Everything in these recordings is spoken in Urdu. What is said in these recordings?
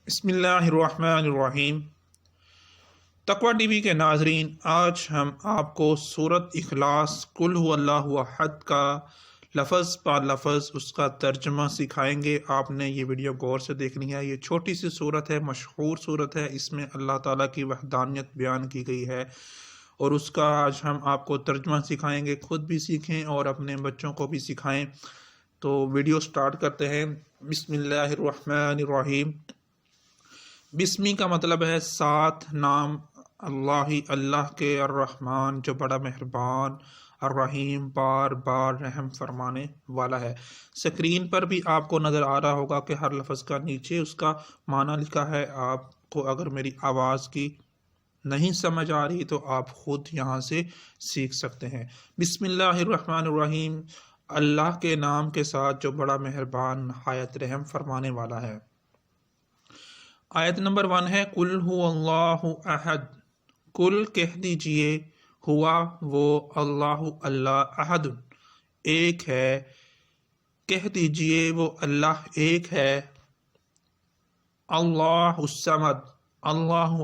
بسم اللہ الرحمن الرحیم۔ تقوی ٹی وی کے ناظرین، آج ہم آپ کو سورۃ اخلاص قل هو اللہ احد کا لفظ پا لفظ اس کا ترجمہ سکھائیں گے۔ آپ نے یہ ویڈیو غور سے دیکھنی ہے۔ یہ چھوٹی سی سورت ہے، مشہور سورت ہے۔ اس میں اللہ تعالیٰ کی وحدانیت بیان کی گئی ہے اور اس کا آج ہم آپ کو ترجمہ سکھائیں گے۔ خود بھی سیکھیں اور اپنے بچوں کو بھی سکھائیں۔ تو ویڈیو سٹارٹ کرتے ہیں۔ بسم اللہ الرحمن الرحیم۔ بسمی کا مطلب ہے ساتھ نام اللہ کے، الرحمن جو بڑا مہربان، الرحیم بار بار رحم فرمانے والا ہے۔ سکرین پر بھی آپ کو نظر آ رہا ہوگا کہ ہر لفظ کا نیچے اس کا معنی لکھا ہے۔ آپ کو اگر میری آواز کی نہیں سمجھ آ رہی تو آپ خود یہاں سے سیکھ سکتے ہیں۔ بسم اللہ الرحمن الرحیم، اللہ کے نام کے ساتھ جو بڑا مہربان نہایت رحم فرمانے والا ہے۔ آیت نمبر 1 ہے قل هو اللہ احد۔ قل کہہ دیجئے، ہوا وہ، اللہ احد ایک ہے، کہہ دیجئے وہ اللہ ایک ہے۔ اللہ الصمد، اللہ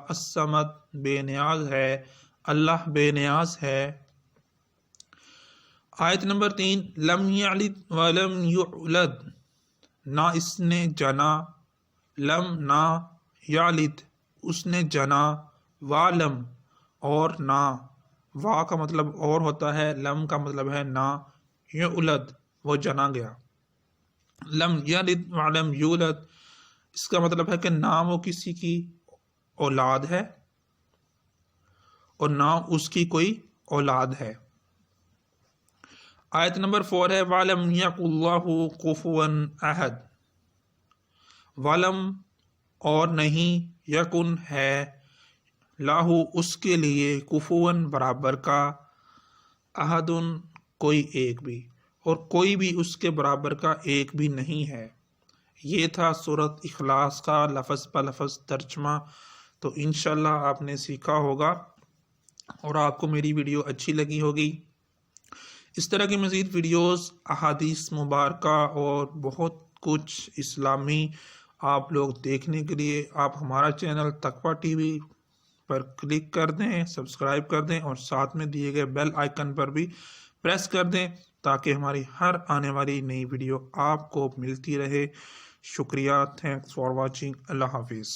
الصمد بے نیاز ہے، اللہ بے نیاز ہے۔ آیت نمبر 3 لم یلد ولم یولد، نہ اس نے جنا، لم نہ، یلد اس نے جنا، والم اور نہ، وا کا مطلب اور ہوتا ہے، لم کا مطلب ہے نہ، یولد وہ جنا گیا۔ لم یلد ولم یولد اس کا مطلب ہے کہ نہ وہ کسی کی اولاد ہے اور نہ اس کی کوئی اولاد ہے۔ آیت نمبر 4 ہے وَلَمْ يَكُنْ لَهُ كُفُوًا أَحَدٌ۔ ولم اور نہیں، یکن ہے، لاہو اس کے لیے، کفون برابر کا، احدن کوئی ایک بھی، اور کوئی بھی اس کے برابر کا ایک بھی نہیں ہے۔ یہ تھا سورۃ اخلاص کا لفظ پا لفظ ترجمہ۔ تو انشاءاللہ آپ نے سیکھا ہوگا اور آپ کو میری ویڈیو اچھی لگی ہوگی۔ اس طرح کی مزید ویڈیوز، احادیث مبارکہ اور بہت کچھ اسلامی آپ لوگ دیکھنے کے لیے آپ ہمارا چینل تقوی ٹی وی پر کلک کر دیں، سبسکرائب کر دیں اور ساتھ میں دیے گئے بیل آئیکن پر بھی پریس کر دیں تاکہ ہماری ہر آنے والی نئی ویڈیو آپ کو ملتی رہے۔ شکریہ، تھینکس فار واچنگ، اللہ حافظ۔